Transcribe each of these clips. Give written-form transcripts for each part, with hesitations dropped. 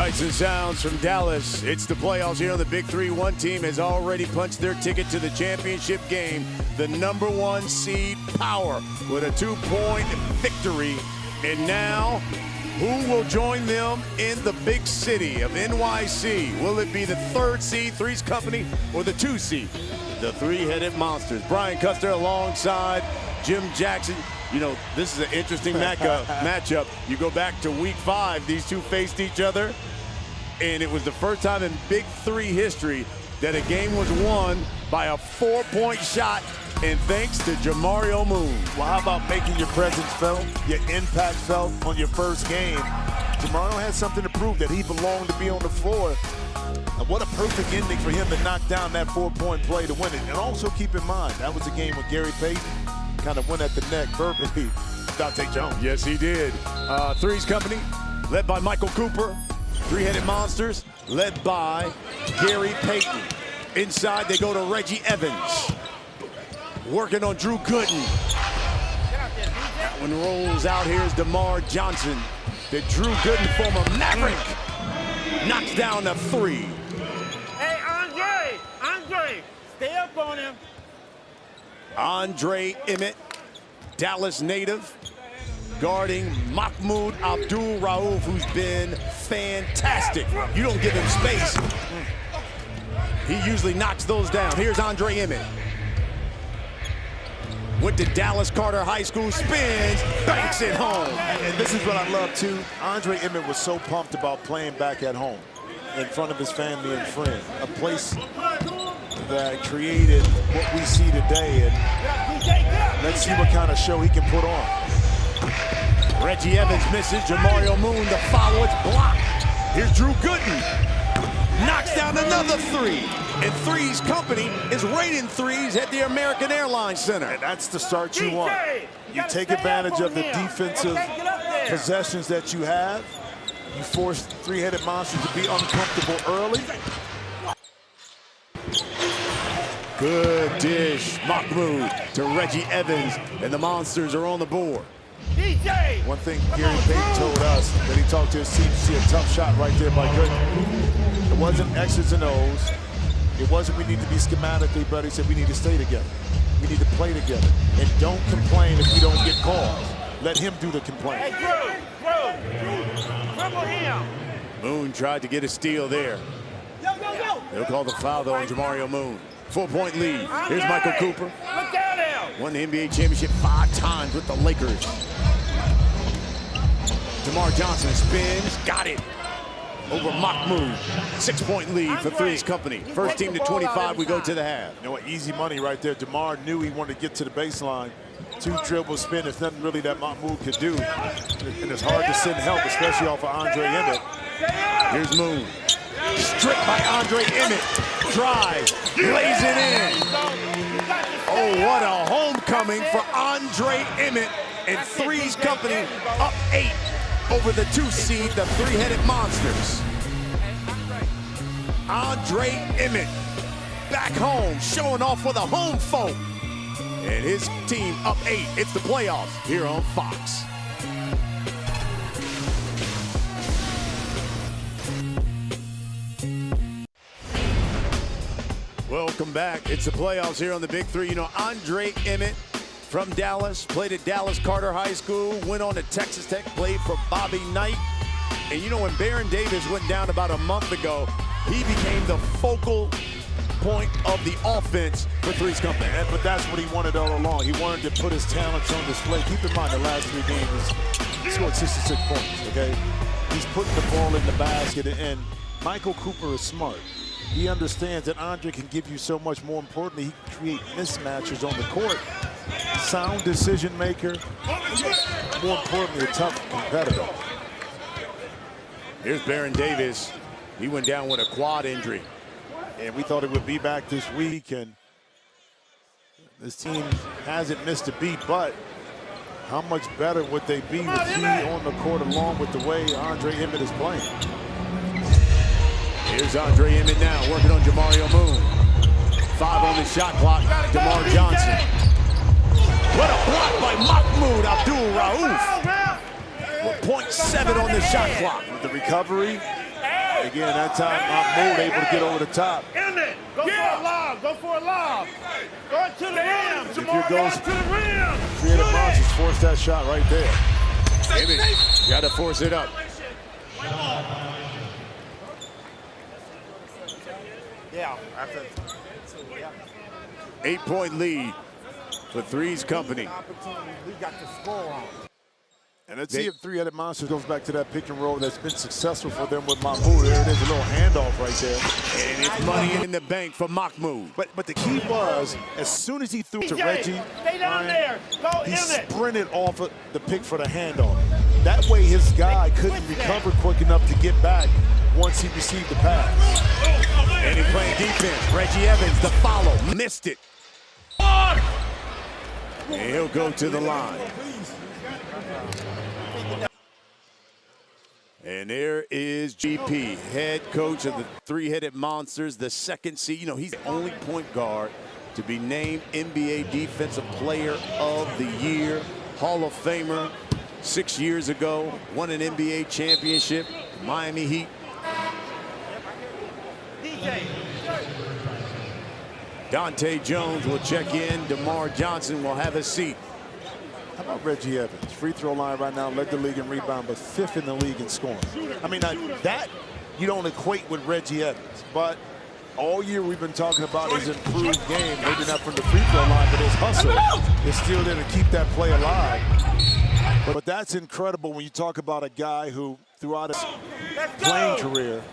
Sights and sounds from Dallas. It's the playoffs here on the Big Three. One team has already punched their ticket to the championship game. The #1 seed Power with a 2-point victory. And now, who will join them in the big city of NYC? Will it be the 3rd seed, 3's Company, or the 2 seed, the three-headed monsters? Brian Custer alongside Jim Jackson. You know, this is an interesting matchup. You go back to week 5, these two faced each other, and it was the first time in Big Three history that a game was won by a 4-point shot, and thanks to Jamario Moon. Well, how about making your presence felt, your impact felt on your first game? Jamario had something to prove, that he belonged to be on the floor. And what a perfect ending for him to knock down that 4-point play to win it. And also keep in mind, that was a game with Gary Payton kind of went at the neck verbally. Dante Jones. Yes, he did. 3's Company, led by Michael Cooper. Three-headed monsters, led by Gary Payton. Inside, they go to Reggie Evans. Working on Drew Gooden. That one rolls out. Here's DeMar Johnson. The Drew Gooden, former Maverick, knocks down a 3. Hey, Andre, stay up on him. Andre Emmett, Dallas native, guarding Mahmoud Abdul-Rauf, who's been fantastic. You don't give him space, he usually knocks those down. Here's Andre Emmett. Went to Dallas Carter High School, spins, banks it home. And this is what I love too. Andre Emmett was so pumped about playing back at home in front of his family and friends. A place that created what we see today, and let's see what kind of show he can put on. Reggie Evans misses. Jamario Moon, the follow, it's blocked. Here's Drew Gooden, knocks down another 3. And 3's Company is rating 3's at the American Airlines Center. And that's the start you want. You take advantage of the defensive possessions that you have. You force three-headed monsters to be uncomfortable early. Good dish, Mahmoud to Reggie Evans, and the monsters are on the board. One thing Gary Payton told us, that he talked to his team to see a tough shot right there by Gooden. It wasn't X's and O's. It wasn't we need to be schematically, but he said we need to stay together. We need to play together. And don't complain if you don't get calls. Let him do the complaining. Hey, dribble him. Moon tried to get a steal there. They'll call the foul though on Jamario Moon. 4-point lead. Here's Michael Cooper. Look at him. Won the NBA championship 5 times with the Lakers. DeMar Johnson spins, got it over Mahmoud. 6-point lead for 3's Company. First team to 25, we go to the half. You know what, easy money right there. DeMar knew he wanted to get to the baseline. 2 dribble spin, there's nothing really that Mahmoud could do. And it's hard to send help, especially off of Andre Emmett. Here's Moon. Stripped by Andre Emmett. Drive, lays it in. Oh, what a homecoming for Andre Emmett. And 3's Company up 8 over the 2 seed, the three-headed monsters. Andre Emmett back home, showing off for the home folk. And his team up 8. It's the playoffs here on Fox. Welcome back. It's the playoffs here on the Big Three. You know, Andre Emmett from Dallas, played at Dallas Carter High School, went on to Texas Tech, played for Bobby Knight. And you know, when Baron Davis went down about a month ago, he became the focal point of the offense for 3's Company. But that's what he wanted all along. He wanted to put his talents on display. Keep in mind, the last 3 games, he scored 66 points, okay? He's putting the ball in the basket, and Michael Cooper is smart. He understands that Andre can give you so much. More importantly, he can create mismatches on the court. Sound decision maker. More importantly, a tough competitor. Here's Baron Davis. He went down with a quad injury. And we thought it would be back this week, and this team hasn't missed a beat, but how much better would they be with he on the court along with the way Andre Emmett is playing? Here's Andre Emmett now, working on Jamario Moon. 5 on the shot clock, DeMar Johnson. What a block by Mahmoud Abdul-Rauf. With .7 on the shot clock. With the recovery, Again, that time Mahmoud able to get over the top. In it. Go for a lob. Go for a lob. Go to the rim. If here goes to the rim. 3-headed monsters, force that shot right there. You got to force it up. Yeah. 8-point lead for 3's company. We got to score on. And let's see if 3-headed monsters goes back to that pick and roll that's been successful for them with Mahmoud. There it is, a little handoff right there. And it's money in the bank for Mahmoud. But the key was, as soon as he threw to Reggie, Stay down there. Go he in it. sprinted off of the pick for the handoff. That way his guy couldn't recover quick enough to get back once he received the pass. And he's playing defense. Reggie Evans, the follow, missed it. And he'll go to the line. And there is GP, head coach of the 3-headed monsters, the second seed. You know, he's the only point guard to be named NBA Defensive Player of the Year, Hall of Famer 6 years ago, won an NBA championship, Miami Heat. Dante Jones will check in. DeMar Johnson will have a seat. How about Reggie Evans? Free throw line right now, led the league in rebound, but 5th in the league in scoring. I mean, that you don't equate with Reggie Evans, but all year we've been talking about his improved game, maybe not from the free throw line, but his hustle is still there to keep that play alive. But that's incredible when you talk about a guy who, throughout his playing career,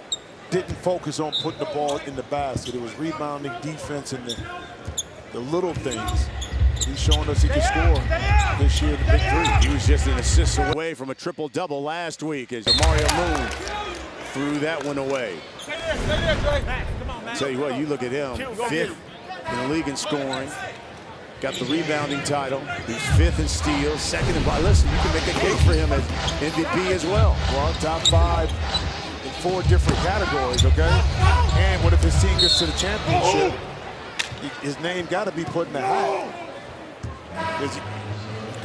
didn't focus on putting the ball in the basket. It was rebounding, defense, and the little things. He's showing us he can score this year in the Big 3. He was just an assist away from a triple-double last week as Mario Moon threw that one away. Tell you what, you look at him, 5th in the league in scoring. Got the rebounding title. He's 5th in steals, 2nd in block. Listen, you can make a case for him as MVP as well. Well, top 5 in 4 different categories, okay? And what if his team gets to the championship? His name got to be put in the hat.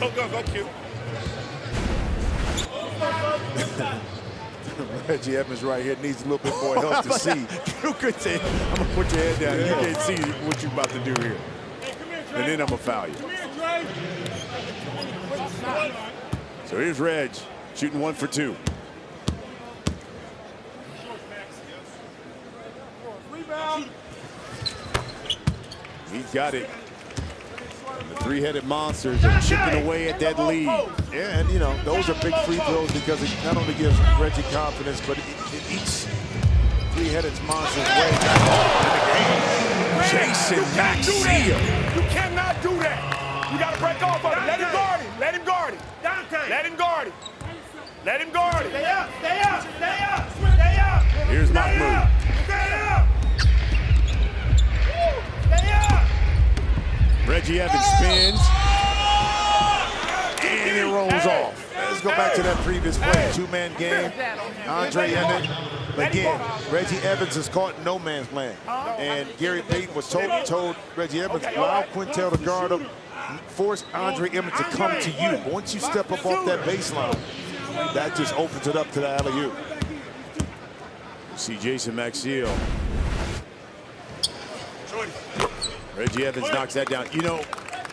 Go, Q. Reggie Evans right here needs a little bit more help to see. You could say, I'm going to put your head down. You can't see what you're about to do here. And then I'm going to foul you. So here's Reg, shooting 1 for 2. He's got it. And the 3-headed monsters are chipping away at that lead. Yeah, and you know, those are big free throws because it not only gives Reggie confidence, but it eats 3-headed monsters way back in the game. Jason Maxiel. You cannot do that. You got to break off of it. Let him guard him. Let him guard him. Dante. Let him guard him. Let him guard him. Stay up. Stay up. Stay up. Stay up. Here's Mahmoud. Stay up. Stay up. Reggie Evans spins. And it rolls off. Let's go back to that previous play. 2-man game. Andre ended. Again, Reggie Evans is caught in no man's land. And Gary Payton was told Reggie Evans, allow Quintel to guard him, force Andre Evans to come to you. Once you step up off that baseline, that just opens it up to the alley-oop. See Jason Maxiel. Reggie Evans knocks that down. You know,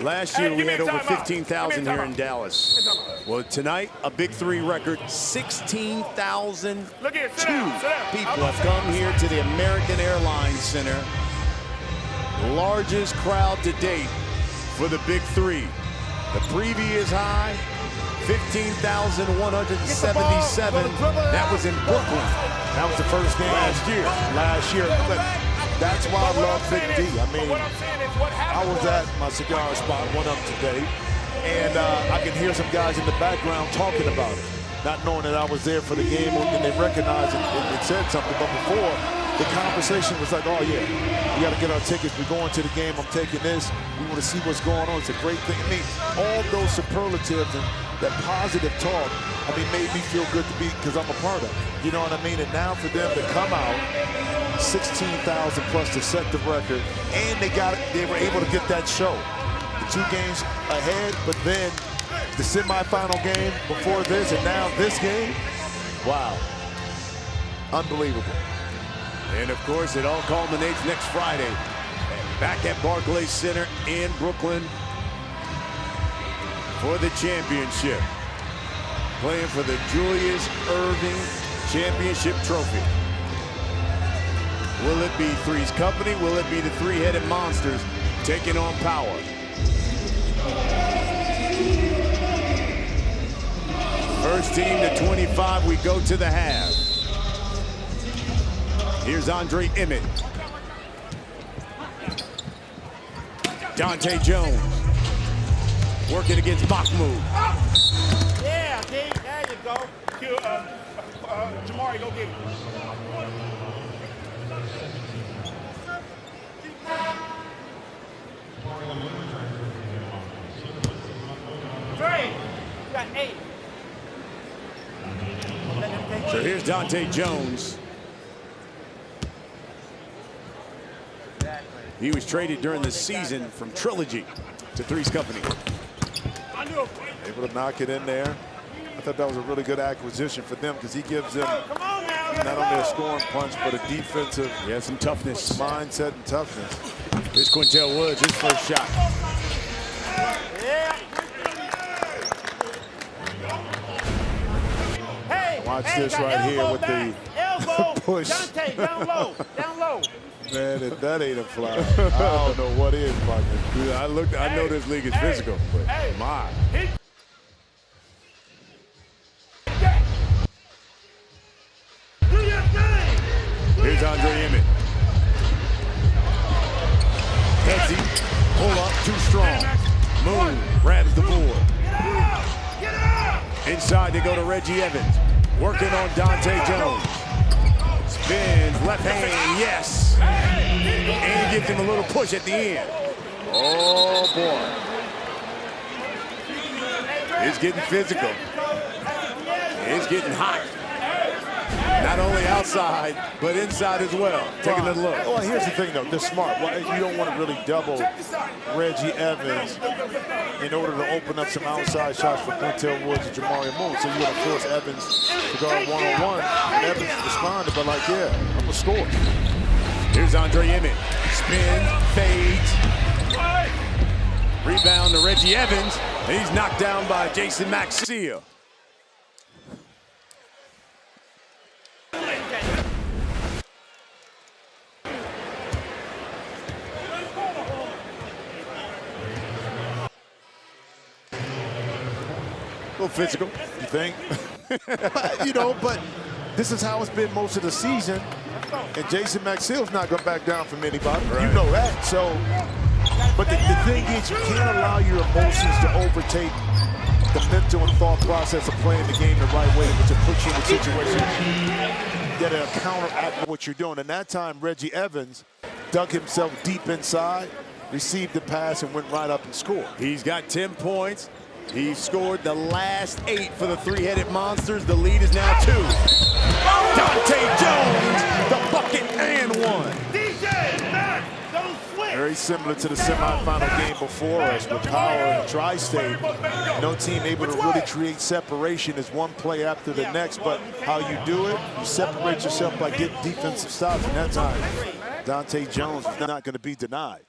last year we had over 15,000 here in Dallas. Well, tonight, a Big 3 record, 16,002 people have come here to the American Airlines Center. Largest crowd to date for the Big 3. The previous high, 15,177. That was in Brooklyn. That was the first game last year. But that's why I love Big D. I mean, I was at my cigar spot, one up today, and I can hear some guys in the background talking about it, not knowing that I was there for the game, and they recognized it and said something. But before, the conversation was like, oh yeah, we got to get our tickets. We're going to the game. I'm taking this. We want to see what's going on. It's a great thing. I mean, all those superlatives and that positive talk, I mean, made me feel good to be, because I'm a part of it. You know what I mean? And now for them to come out, 16,000 plus to set the record, and they were able to get that show. The 2 games ahead, but then the semifinal game before this, and now this game. Wow. Unbelievable. And of course, it all culminates next Friday back at Barclays Center in Brooklyn for the championship. Playing for the Julius Erving Championship Trophy. Will it be 3's company? Will it be the three-headed monsters taking on Power? First team to 25, we go to the half. Here's Andre Emmett. Dante Jones working against Mahmoud. Yeah, D, there you go. Jamari, go get it. Trey, you got 8. So here's Dante Jones. He was traded during the season from Trilogy to 3's company. Able to knock it in there. I thought that was a really good acquisition for them because he gives them not only a scoring punch, but a defensive some toughness. Mindset and toughness. Here's Quintel Woods, his first shot. Yeah. Hey, Watch this right here with the push. Dante, down low, down low. Man, if that ain't a fly, I don't know what is, partner. Dude, I know this league is physical, but my. Here's Andre Emmett. Headsy, pull up, too strong. Moon grabs the board. Inside they go to Reggie Evans. Working on Dante Jones. Spins, left hand, yes. And he gives him a little push at the end. Oh, boy. It's getting physical. It's getting hot. Not only outside, but inside as well. Take another look. Well, here's the thing, though. They're smart. Well, you don't want to really double Reggie Evans in order to open up some outside shots for Quintel Woods and Jamari Moon. So you want to force Evans to guard one-on-one. And Evans responded, but like, yeah, I'm going to score. Here's Andre Emmett. Spins, fades. Rebound to Reggie Evans. And he's knocked down by Jason Maxia. A little physical, you think? but this is how it's been most of the season. And Jason Maxill's not going to back down from anybody. Right. You know that. So, but the thing is, you can't allow your emotions to overtake the mental and thought process of playing the game the right way, which will put you in a situation that counteract what you're doing. And that time, Reggie Evans dug himself deep inside, received the pass, and went right up and scored. He's got 10 points. He scored the last 8 for the three-headed monsters. The lead is now 2. Dante Jones, the bucket and 1. Very similar to the semifinal game before us with Power and Tri-State. No team able to really create separation as one play after the next, but how you do it, you separate yourself by getting defensive stops, and that time, Dante Jones is not going to be denied.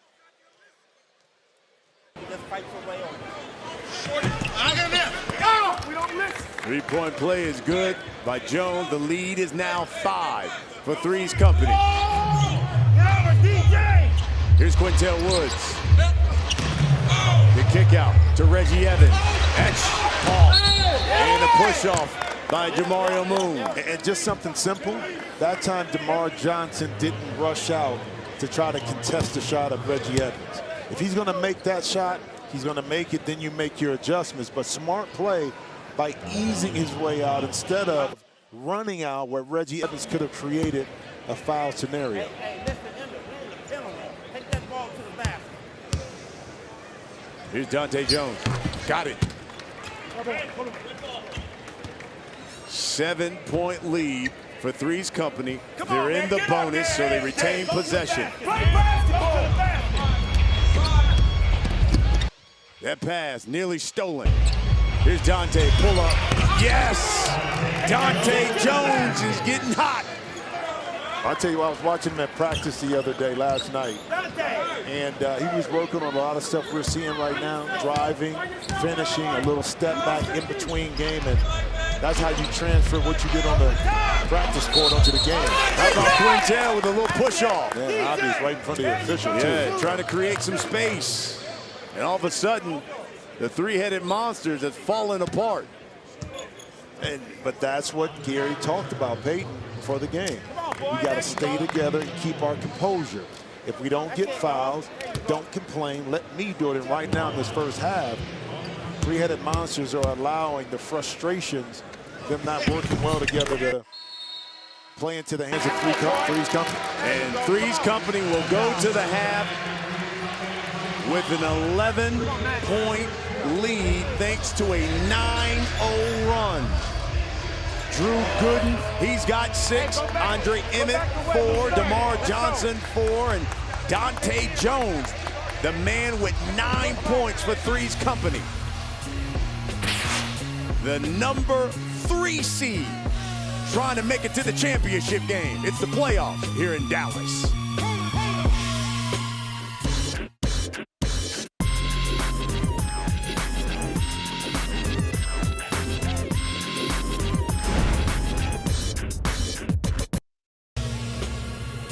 3-point play is good by Jones. The lead is now 5 for 3's company. Here's Quintel Woods. The kick out to Reggie Evans. Etch, Paul, and a push off by Jamario Moon. And just something simple. That time, DeMar Johnson didn't rush out to try to contest the shot of Reggie Evans. If he's going to make that shot, he's going to make it, then you make your adjustments. But smart play by easing his way out instead of running out where Reggie Evans could have created a foul scenario. Hey, listen, take that ball to the basket. Here's Dante Jones. Got it. 7-point lead for 3's company. They're in the bonus, so they retain possession. That pass nearly stolen. Here's Dante, pull up. Yes! Dante Jones is getting hot. I'll tell you, I was watching him at practice the other day, last night, and he was working on a lot of stuff we're seeing right now, driving, finishing, a little step back in between game, and that's how you transfer what you did on the practice court onto the game. How about Quintel with a little push-off? Yeah, obvious right in front of the official, too. Yeah, trying to create some space. And all of a sudden, the three-headed monsters have fallen apart. But that's what Gary talked about, Peyton, before the game. We got to stay together and keep our composure. If we don't get fouls, don't complain. Let me do it. And right now in this first half, three-headed monsters are allowing the frustrations, them not working well together, to play into the hands of 3's Company. And 3's Company will go to the half with an 11-point lead thanks to a 9-0 run. Drew Gooden, he's got 6. Andre Emmett, 4. DeMar Johnson, 4. And Dante Jones, the man with 9 points for 3's Company. The number 3 seed trying to make it to the championship game. It's the playoffs here in Dallas.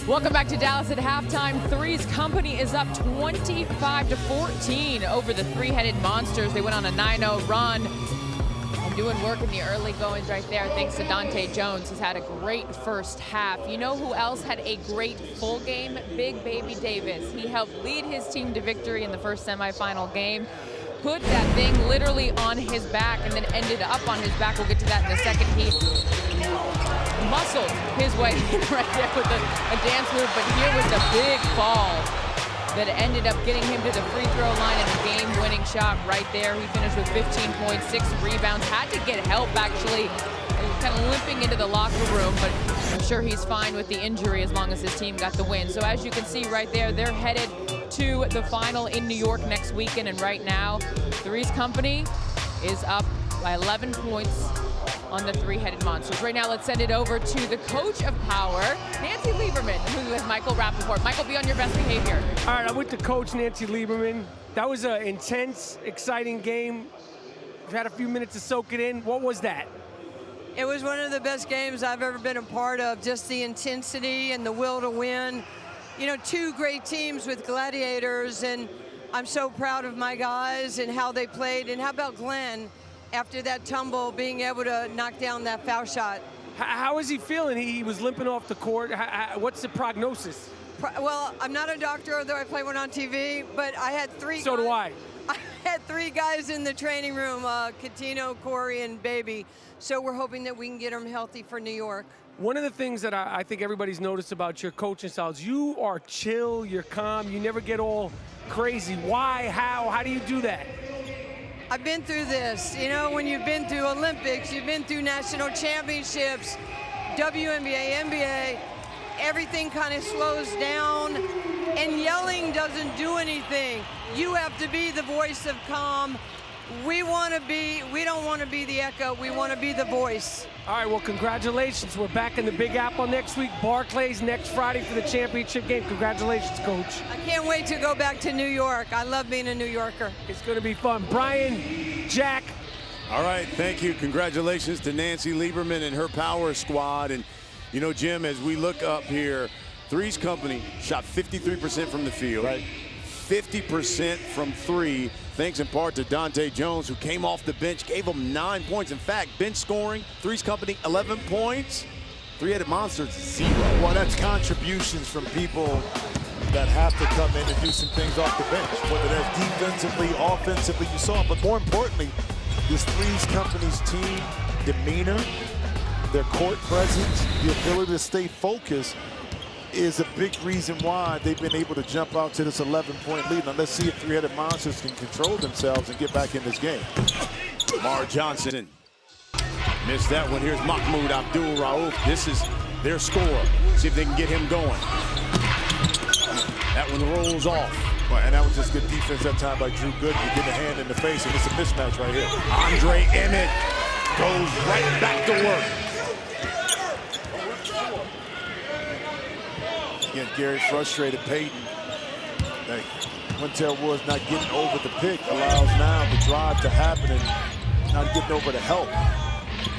Welcome back to Dallas at halftime. 3's Company is up 25-14 over the three-headed monsters. They went on a 9-0 run and doing work in the early goings right there thanks to Dante Jones. He's had a great first half. You know who else had a great full game? Big Baby Davis. He helped lead his team to victory in the first semifinal game. Put that thing literally on his back and then ended up on his back. We'll get to that in a second. He muscled his way in right there with a dance move, but here was the big fall that ended up getting him to the free throw line and a game-winning shot right there. He finished with 15 points, 6 rebounds, had to get help actually, kind of limping into the locker room, but I'm sure he's fine with the injury as long as his team got the win. So as you can see right there, they're headed to the final in New York next weekend, and right now, 3's Company is up by 11 points on the three-headed monsters. Right now, let's send it over to the coach of power, Nancy Lieberman, who's with Michael Rappaport. Michael, be on your best behavior. All right, I'm with the coach, Nancy Lieberman. That was an intense, exciting game. We've had a few minutes to soak it in. What was that? It was one of the best games I've ever been a part of. Just the intensity and the will to win. You know, 2 great teams with gladiators, and I'm so proud of my guys and how they played. And how about Glenn? After that tumble, being able to knock down that foul shot. How is he feeling? He was limping off the court. What's the prognosis? Well, I'm not a doctor, although I play one on TV, but I had 3 So guys. do I. I had 3 guys in the training room, Catino, Corey, and Baby. So we're hoping that we can get them healthy for New York. One of the things that I think everybody's noticed about your coaching styles, you are chill, you're calm, you never get all crazy. Why? How do you do that? I've been through this. You know, when you've been through Olympics, you've been through national championships, WNBA, NBA, everything kind of slows down, and yelling doesn't do anything. You have to be the voice of calm. We don't want to be the echo, we want to be the voice. All right, well, congratulations. We're back in the Big Apple next week. Barclays next Friday for the championship game. Congratulations, Coach. I can't wait to go back to New York. I love being a New Yorker. It's going to be fun. Brian, Jack. All right, thank you. Congratulations to Nancy Lieberman and her power squad. And, you know, Jim, as we look up here, 3's Company shot 53% from the field. Right. 50% from 3, thanks in part to Dante Jones, who came off the bench, gave them 9 points. In fact, bench scoring, 3's Company, 11 points. Three-headed monsters, 0. Well, that's contributions from people that have to come in and do some things off the bench, whether that's defensively, offensively, you saw it. But more importantly, this 3's Company's team demeanor, their court presence, the ability to stay focused is a big reason why they've been able to jump out to this 11-point lead. Now let's see if three-headed monsters can control themselves and get back in this game. Lamar Johnson missed that one. Here's Mahmoud Abdul-Rauf. This is their score. See if they can get him going. That one rolls off. And that was just good defense that time by Drew Gooden to get a hand in the face, and it's a mismatch right here. Andre Emmett goes right back to work. Again, Gary frustrated Payton. Like, Quintel Woods not getting over the pick allows now the drive to happen and not getting over the help.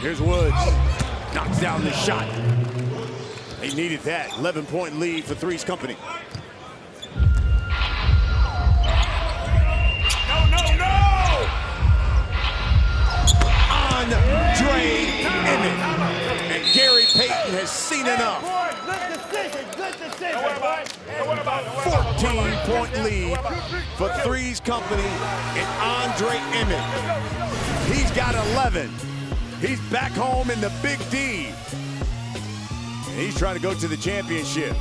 Here's Woods. Knocks down the shot. They needed that. 11-point lead for 3's company. Andre Emmett. And Gary Payton has seen enough. Good decision. 14-point lead for 3's company and Andre Emmett. He's got 11. He's back home in the Big D. And he's trying to go to the championship.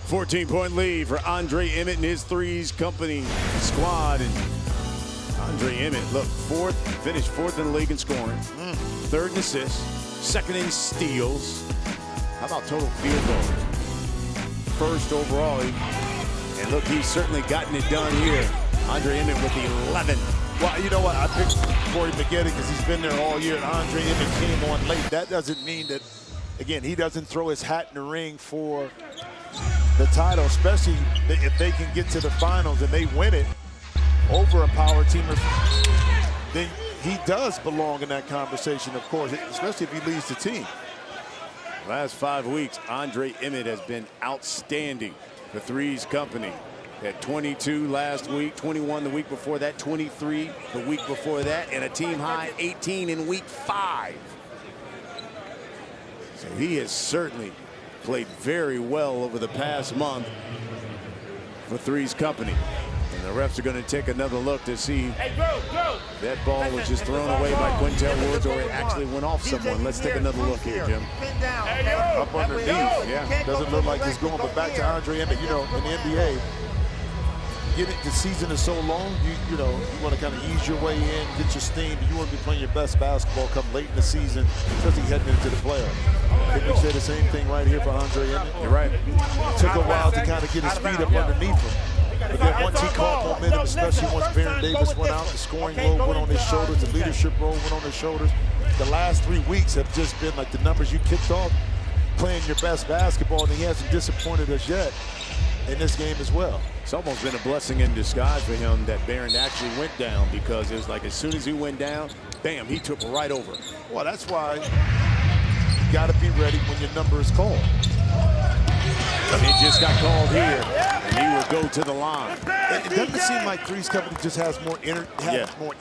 $14-point lead for Andre Emmett and his 3's company squad. And Andre Emmett, look, finished fourth in the league in scoring, third in assists, second in steals. How about total field goals? First overall. And look, he's certainly gotten it done here. Andre Emmett with 11. Well, you know what? I picked Corey McGetty because he's been there all year, and Andre Emmett came on late. That doesn't mean that, again, he doesn't throw his hat in the ring for the title, especially if they can get to the finals and they win it over a power team. Then he does belong in that conversation, of course, especially if he leads the team. Last 5 weeks, Andre Emmett has been outstanding for 3's company. Had 22 last week, 21 the week before that, 23 the week before that, and a team high 18 in week 5. So he has certainly played very well over the past month for 3's company. And the refs are going to take another look to see if that ball was just thrown away by Quintel Woods or it actually went off someone. Let's take another look here, Jim. Up underneath, yeah. Doesn't look like it's going, but back to Andre Emmett. You know, in the NBA, the season is so long, you know, you want to kind of ease your way in, get your steam, but you want to be playing your best basketball come late in the season, especially heading into the playoffs. I think we say the same thing right here for Andre Emmett. You're right. It took a while to kind of get his feet up underneath him. But then once he caught momentum, especially once Baron Davis went out, the scoring role went on his shoulders, the leadership role went on his shoulders. The last 3 weeks have just been like the numbers you kicked off, playing your best basketball, and he hasn't disappointed us yet in this game as well. It's almost been a blessing in disguise for him that Barron actually went down, because it was like as soon as he went down, bam, he took right over. Well, that's why you got to be ready when your number is called. It just got called here, and he will go to the line. It doesn't seem like 3's company just has more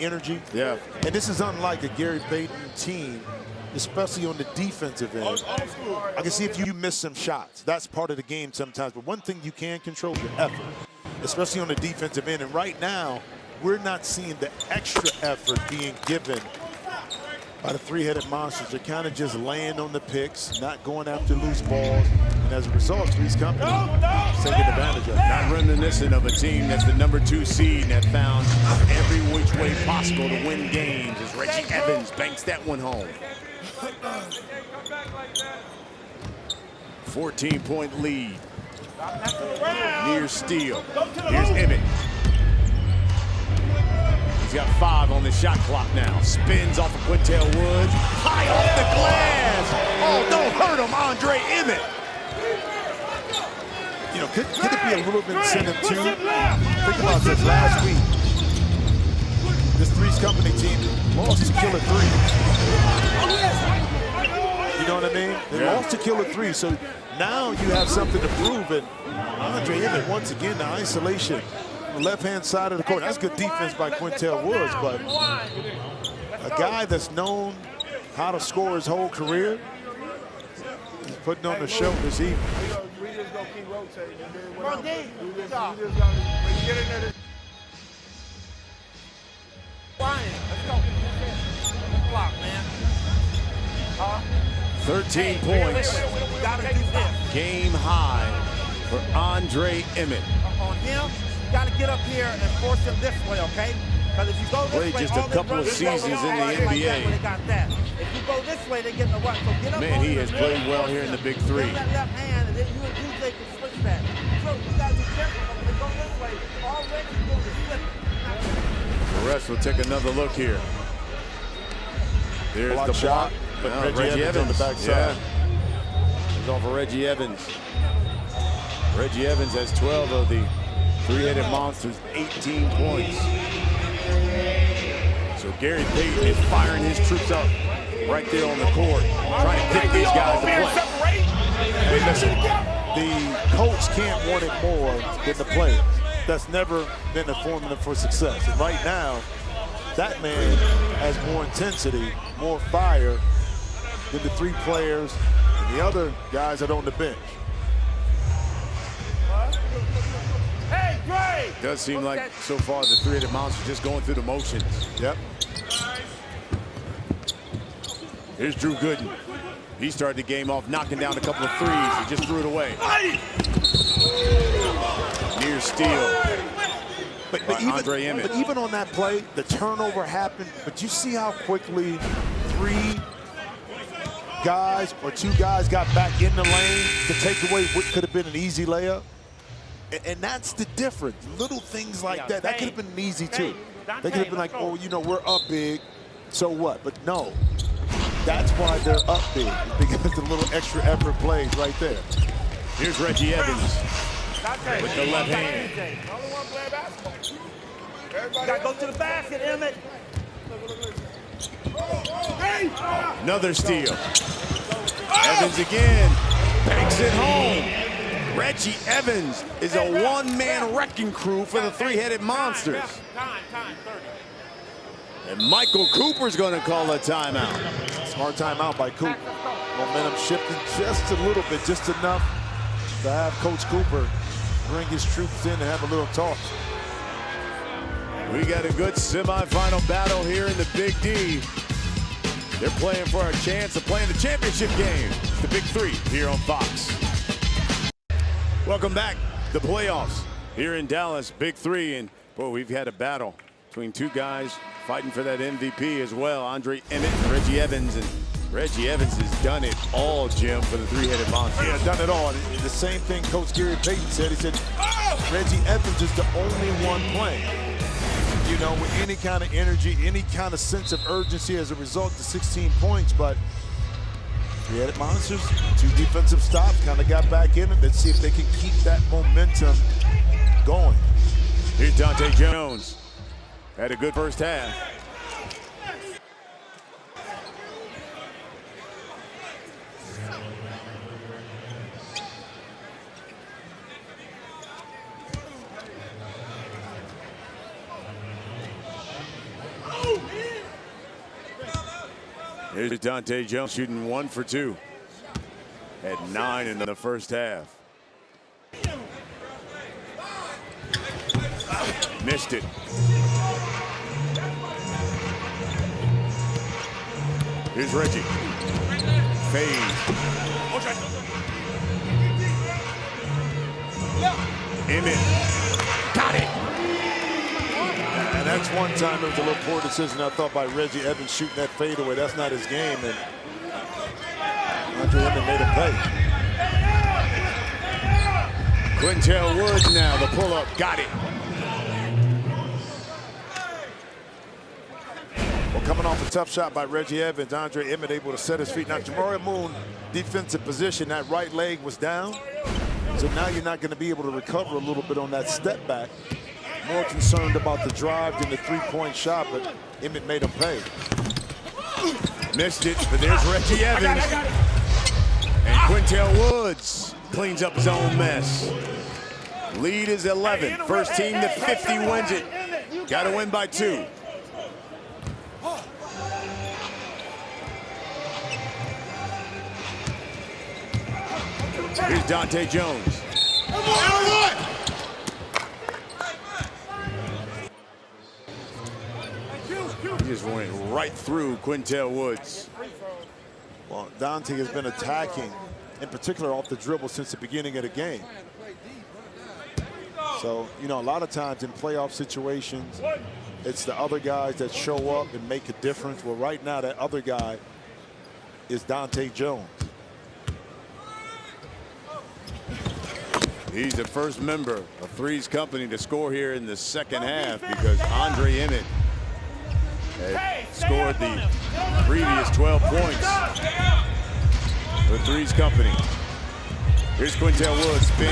energy. Yeah. And this is unlike a Gary Payton team, especially on the defensive end. I can see if you miss some shots. That's part of the game sometimes. But one thing you can control is your effort, especially on the defensive end. And right now, we're not seeing the extra effort being given by the 3-headed monsters. They're kind of just laying on the picks, not going after loose balls. And as a result, 3's company taking advantage of it. Not reminiscent of a team that's the number 2 seed and that found every which way possible to win games as Reggie Evans banks that one home. 14-point lead. Near steal. Here's Emmett. He's got 5 on the shot clock now. Spins off of Quintel Woods. High off the glass. Oh, don't hurt him, Andre Emmett. You know, could it be a little bit incentive too? Think about this last week. This 3's company team lost to Killer 3. You know what I mean? They lost to Killer 3, so now you have something to prove. And Andre Emmett, once again, the isolation on the left-hand side of the court. That's good defense by Quintel Woods, but a guy that's known how to score his whole career, he's putting on the show this evening. We just gonna keep rotating. When you get in there, let's go. Block, man. 13 points. Game high for Andre Emmett. On him, you got to get up here and force him this way, okay? Because if you go this way, Played just a couple of seasons in the NBA. They got that. If you go this way, they get in the what? So get up. Man, he has played well here in the Big 3. That left hand, and then you and DJ can switch that. So you got to be careful. When they go this way, already doing the flip. The refs will take another look here. There's block the shot, block. but Yeah, Reggie Evans on the backside. Yeah. It's off of Reggie Evans. Reggie Evans has 12 of the three-headed monsters, 18 points. So Gary Payton is firing his troops up right there on the court, trying to get these guys to play. Hey, listen, the coach can't want it more than the player. That's never been a formula for success. And right now, that man has more intensity, more fire than the three players and the other guys that are on the bench. Hey, Gray! Does seem like so far the three-headed monster just going through the motions. Yep. Here's Drew Gooden. He started the game off knocking down a couple of threes. He just threw it away. Near steal. But even on that play, the turnover happened. But you see how quickly three guys or two guys got back in the lane to take away what could have been an easy layup. And that's the difference. Little things like that. That could have been an easy too. They could have been like, oh, you know, we're up big, so what? But no, that's why they're up big, because the little extra effort plays right there. Here's Reggie Evans with the left hand. Gotta go to the basket, Emmett. Another steal. Evans again, banks it home. Reggie Evans is a one-man wrecking crew for the three-headed monsters. And Michael Cooper's going to call a timeout. Smart timeout by Cooper. Momentum shifting just a little bit, just enough to have Coach Cooper bring his troops in and have a little talk. We got a good semifinal battle here in the Big D. They're playing for a chance of playing the championship game. It's the Big Three here on Fox. Welcome back. The playoffs here in Dallas, Big Three, and boy, we've had a battle between two guys fighting for that MVP as well. Andre Emmett and Reggie Evans, and Reggie Evans has done it all, Jim, for the three-headed monster. Yeah, done it all. And the same thing Coach Gary Payton said. He said, Reggie Evans is the only one playing, you know, with any kind of energy, any kind of sense of urgency as a result of 16 points. But three-headed monsters, two defensive stops, kind of got back in it. Let's see if they can keep that momentum going. Here's Dante Jones. Had a good first half. Here's Dante Jones shooting 1 for 2. Had 9 in the first half. Missed it. Here's Reggie. Fade. Emmett. Got it. And that's one time there was a little poor decision, I thought, by Reggie Evans shooting that fadeaway. That's not his game. And Andre Emmett made a play. Quintel Woods now, the pull-up. Got it. Well, coming off a tough shot by Reggie Evans, Andre Emmett able to set his feet. Now, Jamarian Moon, defensive position, that right leg was down. So now you're not going to be able to recover a little bit on that step back. More concerned about the drive than the three-point shot, but Emmett made him pay. Missed it, but there's Reggie Evans. And Quintel Woods cleans up his own mess. Lead is 11. First team to 50 wins it. Got to win by 2. Here's Dante Jones. He just went right through Quintel Woods. Well, Dante has been attacking, in particular off the dribble, since the beginning of the game. So, you know, a lot of times in playoff situations, it's the other guys that show up and make a difference. Well, right now, that other guy is Dante Jones. He's the first member of 3's company to score here in the second half, because Andre Emmett had scored the Previous 12 points for 3's company. Here's Quintel Woods, spin,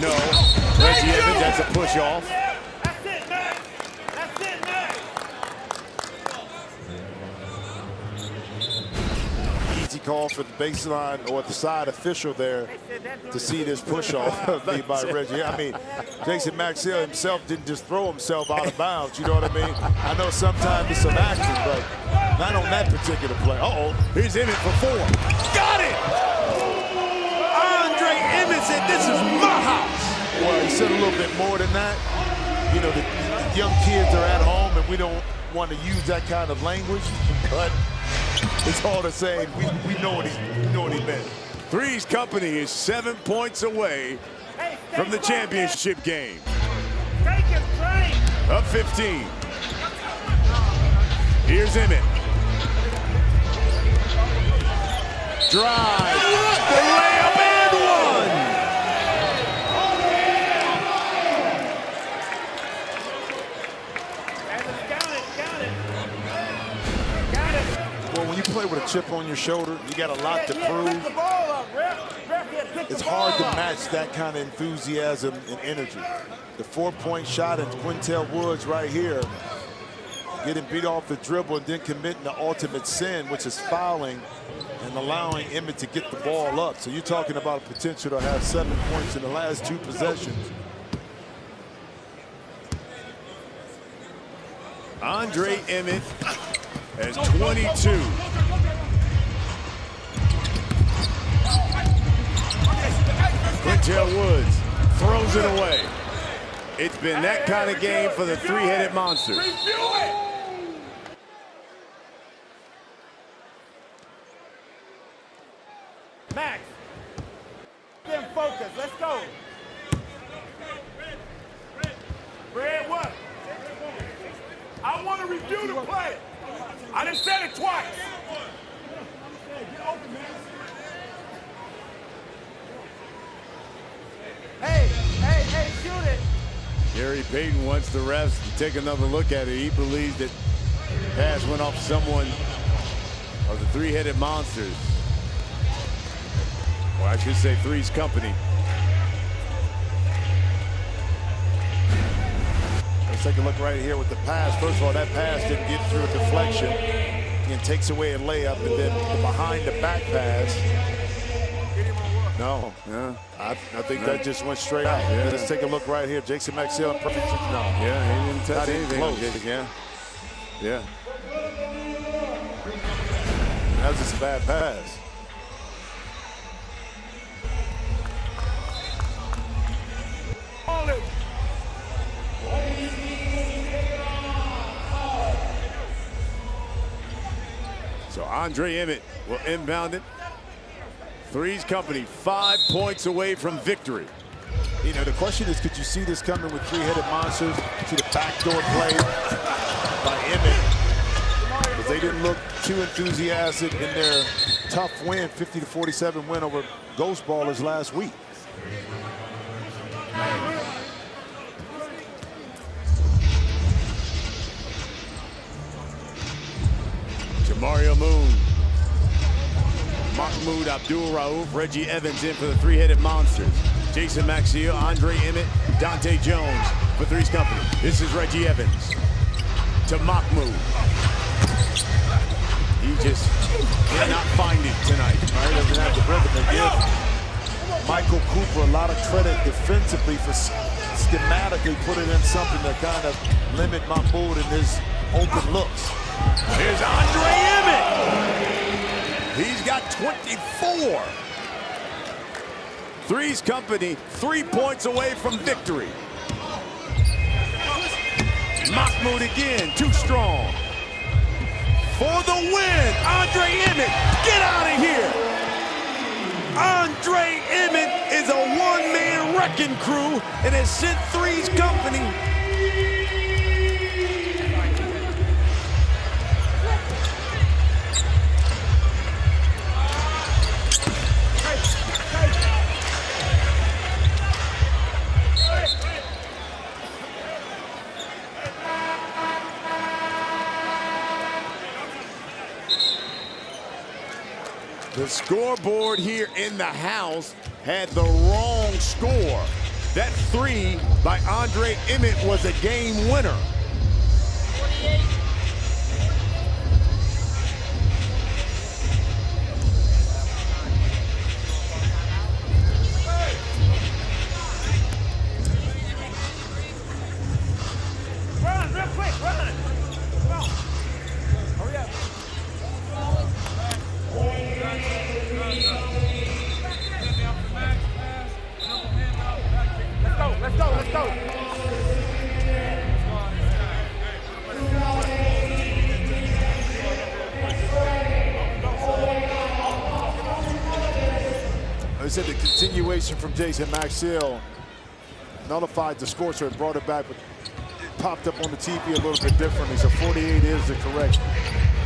no. Reggie Evans, that's a push off. That's it, Max. That's it, Max. Easy call for the baseline or the side official there to see this push off made by Reggie. I mean, Jason Maxiell himself didn't just throw himself out of bounds, you know what I mean? I know sometimes it's some action, but not on that particular play. Uh-oh. Here's Emmett for 4. Got it! Andre Emmett said, this is my house. Well, he said a little bit more than that. You know, the young kids are at home, and we don't want to use that kind of language, but it's all the same. We know what he meant. 3's company is 7 points away from the championship game. Take his train. Up 15. Here's Emmett. Drive. The layup and one. Well, when you play with a chip on your shoulder, you got a lot to prove. It's hard to match that kind of enthusiasm and energy. The 4-point shot at Quintel Woods right here, getting beat off the dribble and then committing the ultimate sin, which is fouling and allowing Emmett to get the ball up. So you're talking about a potential to have 7 points in the last 2 possessions. Andre Emmett has 22. Quintel Woods throws it away. It's been that kind of game for the 3-headed monsters. Max, then focus. Let's go. Red, what? I want to review the play. I done said it twice. Hey, shoot it. Gary Payton wants the refs to take another look at it. He believes that pass went off someone of the 3-headed monsters. Or I should say 3's company. Let's take a look right here with the pass. First of all, that pass didn't get through a deflection and takes away a layup, and then the behind the back pass. No, Yeah. I think that just went straight out. Yeah. Let's take a look right here. Jason Maxiell, perfect. No. Yeah, he didn't touch Not even anything. close. Yeah. That was just a bad pass. So Andre Emmett will inbound it. 3's company 5 points away from victory. You know, the question is, could you see this coming with 3-headed monsters? See the backdoor play by Emmett. Because they didn't look too enthusiastic in their tough win, 50-47 win over Ghost Ballers last week. Mario Moon, Mahmoud Abdul-Rauf, Reggie Evans in for the 3-headed monsters. Jason Maxiell, Andre Emmett, Dante Jones for 3's company. This is Reggie Evans to Mahmoud. He just cannot find it tonight. He doesn't have the rhythm to give Michael Cooper a lot of credit defensively for schematically putting in something to kind of limit Mahmoud in his open looks. Here's Andre Emmett. He's got 24. 3's company 3 points away from victory. Mahmoud again, too strong. For the win, Andre Emmett, get out of here. Andre Emmett is a one-man wrecking crew and has sent 3's company scoreboard here in the house had the wrong score. That 3 by Andre Emmett was a game winner. 48. Run, real quick, run. Come on. Hurry up. Let's go, let's go. I said the continuation from Jason Maxiell nullified the score, so it brought it back, but it popped up on the TV a little bit differently. So 48 is the correct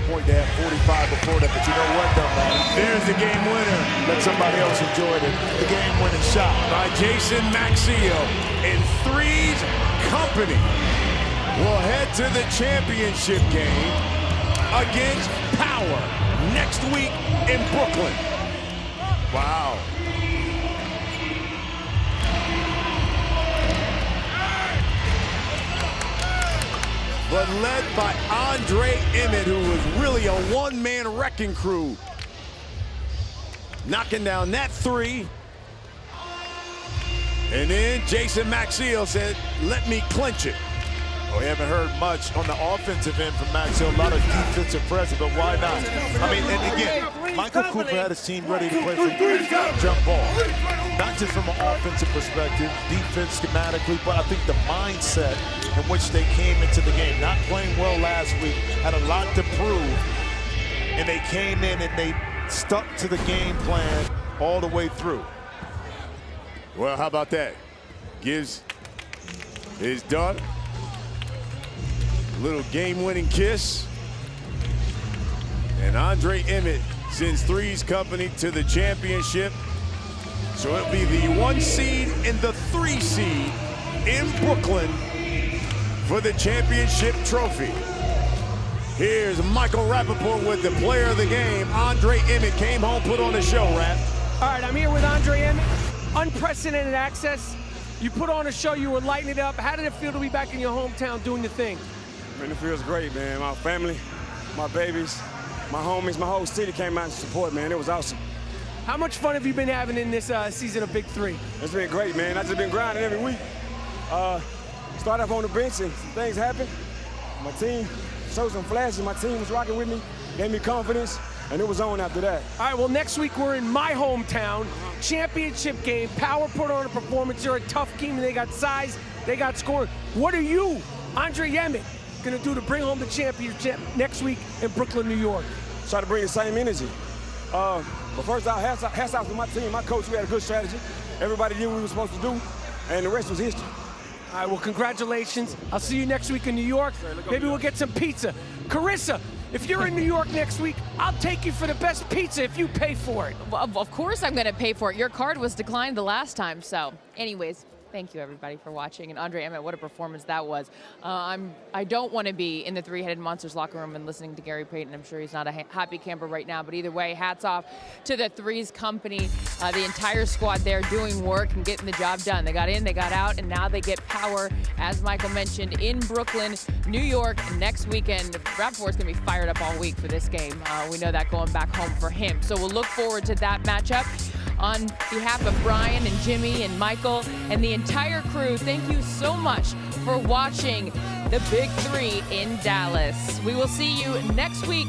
point. They had 45 before that, but you know what, though, man? There's the game winner. Let somebody else enjoy the game-winning shot. By Jason Maxiell in 3's company. We'll head to the championship game against Power next week in Brooklyn. Wow. But led by Andre Emmett, who was really a one-man wrecking crew. Knocking down that 3. And then Jason Maxiell said, let me clinch it. We haven't heard much on the offensive end from Maxiell. A lot of defensive pressure, but why not? I mean, and again, Michael Cooper had his team ready to play from jump ball. Not just from an offensive perspective, defense schematically, but I think the mindset in which they came into the game. Not playing well last week, had a lot to prove, and they came in and they stuck to the game plan all the way through. Well, how about that? Gives his daughter a little game-winning kiss. And Andre Emmett sends 3's company to the championship. So it'll be the 1 seed and the 3 seed in Brooklyn for the championship trophy. Here's Michael Rappaport with the player of the game. Andre Emmett came home, put on a show, Rap. All right, I'm here with Andre Emmett. Unprecedented access. You put on a show, you were lighting it up. How did it feel to be back in your hometown doing your thing? Man, it feels great, man. My family, my babies, my homies, my whole city came out to support, man. It was awesome. How much fun have you been having in this season of Big 3? It's been great, man. I just been grinding every week. Started off on the bench and some things happened. My team showed some flashes. My team was rocking with me, gave me confidence, and it was on after that. All right, well, next week we're in my hometown. Championship game. Power put on a performance. They're a tough team. They got size. They got scoring. What are you, Andre Emmett, going to do to bring home the championship next week in Brooklyn, New York? Try to bring the same energy. But first, hats off to my team, my coach. We had a good strategy. Everybody did what we were supposed to do, and the rest was history. All right, well, congratulations. I'll see you next week in New York. Maybe we'll get some pizza. Carissa, if you're in New York next week, I'll take you for the best pizza if you pay for it. Well, of course I'm going to pay for it. Your card was declined the last time. So anyways, thank you, everybody, for watching. And Andre Emmett, what a performance that was. I don't want to be in the three-headed monsters locker room and listening to Gary Payton. I'm sure he's not a happy camper right now. But either way, hats off to the 3's company, the entire squad there doing work and getting the job done. They got in, they got out, and now they get Power, as Michael mentioned, in Brooklyn, New York next weekend. Rappaport's going to be fired up all week for this game. We know that going back home for him. So we'll look forward to that matchup. On behalf of Brian and Jimmy and Michael and the entire crew, thank you so much for watching the Big 3 in Dallas. We will see you next week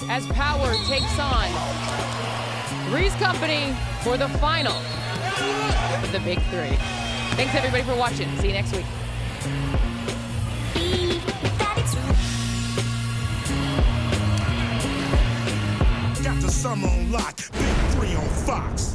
as Power takes on 3's company for the final of the Big 3. Thanks, everybody, for watching. See you next week. Got the summer on lock, Big 3 on Fox.